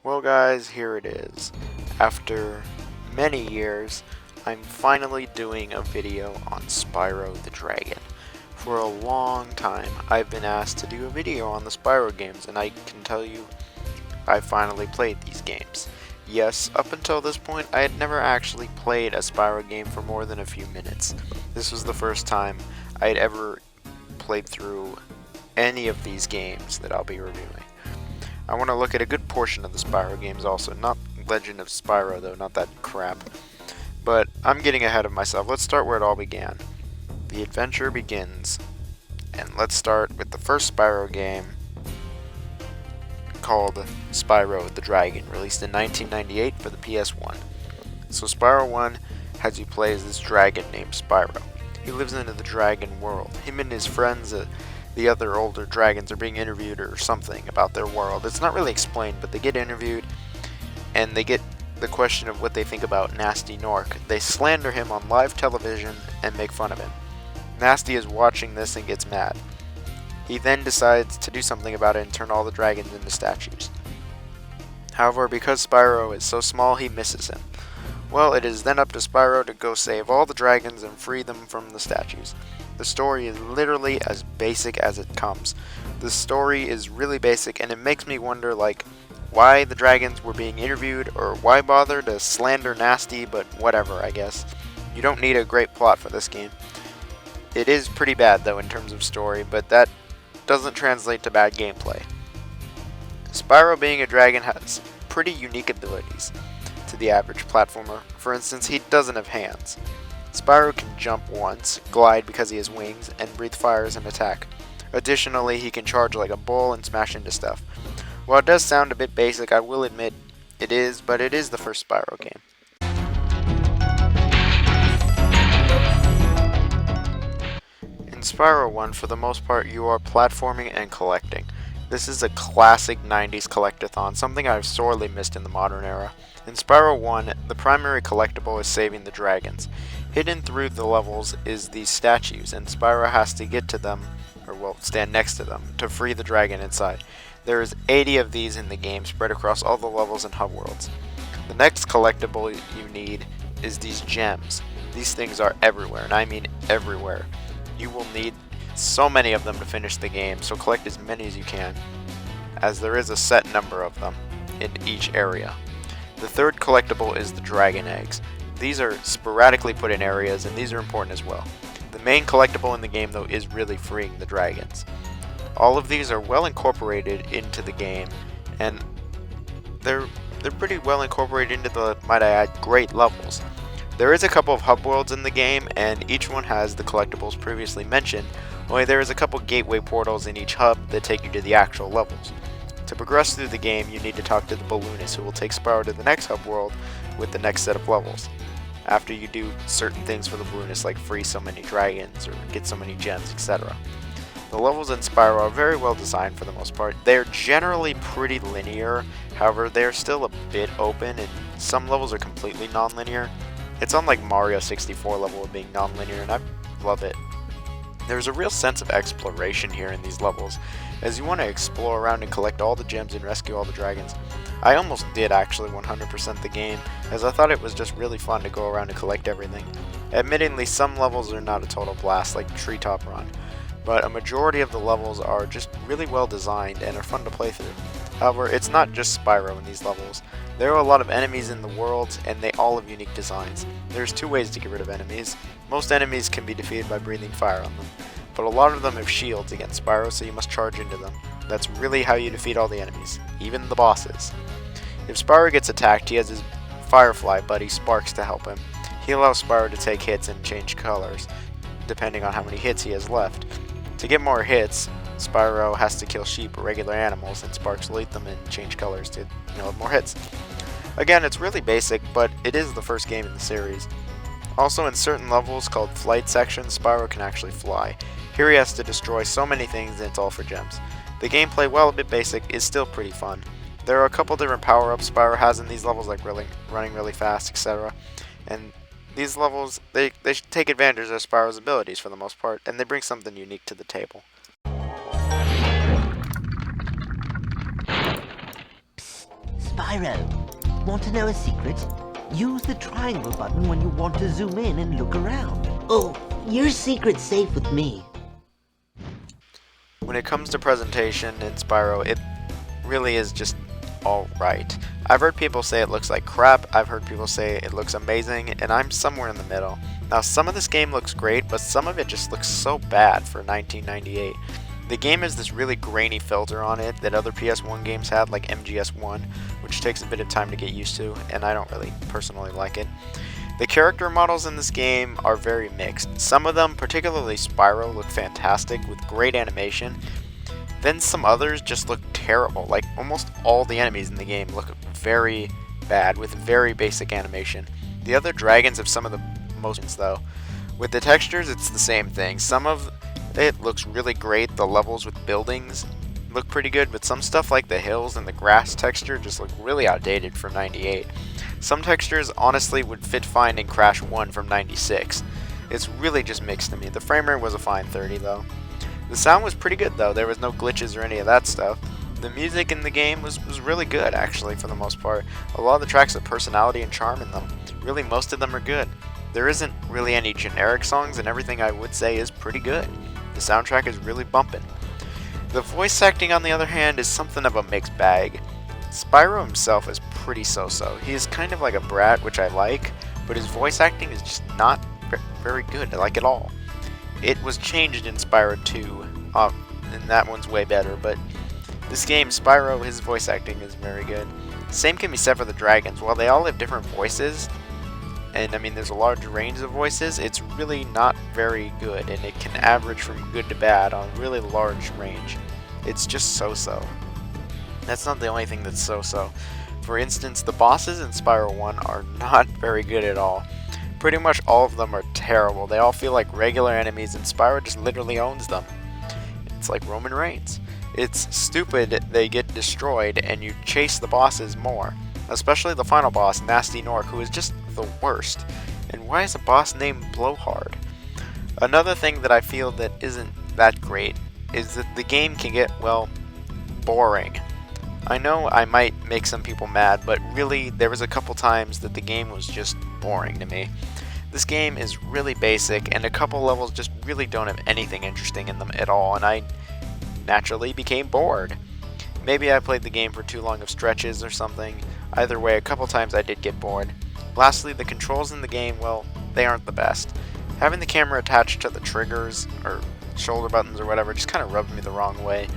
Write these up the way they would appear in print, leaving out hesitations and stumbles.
Well guys, here it is. After many years, I'm finally doing a video on Spyro the Dragon. For a long time, I've been asked to do a video on the Spyro games, and I can tell you, I finally played these games. Yes, up until this point, I had never actually played a Spyro game for more than a few minutes. This was the first time I had ever played through any of these games that I'll be reviewing. I want to look at a good portion of the Spyro games also, not Legend of Spyro though, not that crap. But I'm getting ahead of myself. Let's start where it all began. The adventure begins, and let's start with the first Spyro game called Spyro the Dragon, released in 1998 for the PS1. So Spyro 1 has you play as this dragon named Spyro. He lives in the dragon world. Him and his friends, the other older dragons, are being interviewed or something about their world. It's not really explained, but they get interviewed and they get the question of what they think about Nasty Nork. They slander him on live television and make fun of him. Nasty is watching this and gets mad. He then decides to do something about it and turn all the dragons into statues. However, because Spyro is so small, he misses him. Well, it is then up to Spyro to go save all the dragons and free them from the statues. The story is literally as basic as it comes. The story is really basic, and it makes me wonder, like, why the dragons were being interviewed, or why bother to slander Nasty, but whatever, I guess. You don't need a great plot for this game. It is pretty bad, though, in terms of story, but that doesn't translate to bad gameplay. Spyro, being a dragon, has pretty unique abilities to the average platformer. For instance, he doesn't have hands. Spyro can jump once, glide because he has wings, and breathe fire as an attack. Additionally, he can charge like a bull and smash into stuff. While it does sound a bit basic, I will admit it is, but it is the first Spyro game. In Spyro 1, for the most part, you are platforming and collecting. This is a classic 90s collectathon, something I've sorely missed in the modern era. In Spyro 1, the primary collectible is saving the dragons. Hidden through the levels is these statues, and Spyro has to get to them, or well, stand next to them, to free the dragon inside. There is 80 of these in the game, spread across all the levels and hub worlds. The next collectible you need is these gems. These things are everywhere, and I mean everywhere. You will need so many of them to finish the game, so collect as many as you can, as there is a set number of them in each area. The third collectible is the dragon eggs. These are sporadically put in areas, and these are important as well. The main collectible in the game, though, is really freeing the dragons. All of these are well incorporated into the game, and they're pretty well incorporated into the, might I add, great levels. There is a couple of hub worlds in the game, and each one has the collectibles previously mentioned, only there is a couple gateway portals in each hub that take you to the actual levels. To progress through the game, you need to talk to the balloonist, who will take Spyro to the next hub world with the next set of levels. After you do certain things for the balloonist, like free so many dragons or get so many gems, etc. The levels in Spyro are very well designed for the most part. They are generally pretty linear, however they are still a bit open, and some levels are completely non-linear. It's unlike Mario 64 level of being non-linear, and I love it. There's a real sense of exploration here in these levels, as you want to explore around and collect all the gems and rescue all the dragons. I almost did actually 100% the game, as I thought it was just really fun to go around and collect everything. Admittedly, some levels are not a total blast, like Treetop Run, but a majority of the levels are just really well designed and are fun to play through. However, it's not just Spyro in these levels. There are a lot of enemies in the world, and they all have unique designs. There's two ways to get rid of enemies. Most enemies can be defeated by breathing fire on them, but a lot of them have shields against Spyro, so you must charge into them. That's really how you defeat all the enemies, even the bosses. If Spyro gets attacked, he has his Firefly buddy Sparks to help him. He allows Spyro to take hits and change colors, depending on how many hits he has left. To get more hits, Spyro has to kill sheep or regular animals, and Sparks will eat them and change colors to have more hits. Again, it's really basic, but it is the first game in the series. Also, in certain levels called flight sections, Spyro can actually fly. Here he has to destroy so many things, and it's all for gems. The gameplay, while a bit basic, is still pretty fun. There are a couple different power-ups Spyro has in these levels, like running really fast, etc. And these levels, they take advantage of Spyro's abilities for the most part, and they bring something unique to the table. Spyro. Spyro. Want to know a secret? Use the triangle button when you want to zoom in and look around. Oh, your secret's safe with me. When it comes to presentation in Spyro, it really is just alright. I've heard people say it looks like crap, I've heard people say it looks amazing, and I'm somewhere in the middle. Now, some of this game looks great, but some of it just looks so bad for 1998. The game has this really grainy filter on it that other PS1 games had, like MGS1, which takes a bit of time to get used to, and I don't really personally like it. The character models in this game are very mixed. Some of them, particularly Spyro, look fantastic with great animation. Then some others just look terrible, like almost all the enemies in the game look very bad with very basic animation. The other dragons have some of the most though. With the textures, it's the same thing. Some of it looks really great, the levels with buildings look pretty good, but some stuff like the hills and the grass texture just look really outdated from 98. Some textures honestly would fit fine in Crash 1 from 96. It's really just mixed to me. The frame rate was a fine 30 though. The sound was pretty good though, there was no glitches or any of that stuff. The music in the game was really good actually for the most part. A lot of the tracks have personality and charm in them. Really most of them are good. There isn't really any generic songs and everything I would say is pretty good. The soundtrack is really bumping. The voice acting on the other hand is something of a mixed bag. Spyro himself is pretty so-so. He is kind of like a brat, which I like, but his voice acting is just not very good, like at all. It was changed in Spyro 2, and that one's way better, but this game, Spyro, his voice acting is very good. Same can be said for the dragons. While they all have different voices, and I mean there's a large range of voices, it's really not very good, and it can average from good to bad on a really large range. It's just so-so. That's not the only thing that's so-so. For instance, the bosses in Spyro 1 are not very good at all. Pretty much all of them are terrible. They all feel like regular enemies and Spyro just literally owns them. It's like Roman Reigns. It's stupid they get destroyed and you chase the bosses more. Especially the final boss, Nasty Nork, who is just the worst. And why is a boss named Blowhard? Another thing that I feel that isn't that great is that the game can get, well, boring. I know I might make some people mad, but really there was a couple times that the game was just boring to me. This game is really basic and a couple levels just really don't have anything interesting in them at all, and I naturally became bored. Maybe I played the game for too long of stretches or something. Either way, a couple times I did get bored. Lastly, the controls in the game, well, they aren't the best. Having the camera attached to the triggers or shoulder buttons or whatever just kind of rubbed me the wrong way.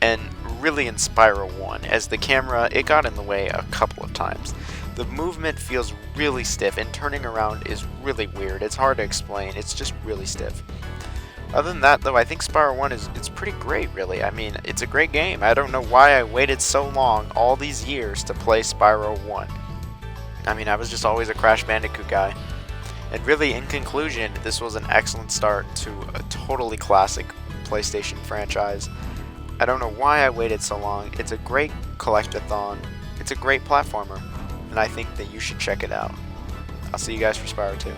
And really in Spyro 1, as the camera, it got in the way a couple of times. The movement feels really stiff and turning around is really weird. It's hard to explain, it's just really stiff. Other than that though, I think Spyro 1 it's pretty great really. I mean, it's a great game. I don't know why I waited so long, all these years, to play Spyro 1. I mean, I was just always a Crash Bandicoot guy. And really, in conclusion, this was an excellent start to a totally classic PlayStation franchise. I don't know why I waited so long. It's a great collectathon. It's a great platformer. And I think that you should check it out. I'll see you guys for Spyro 2.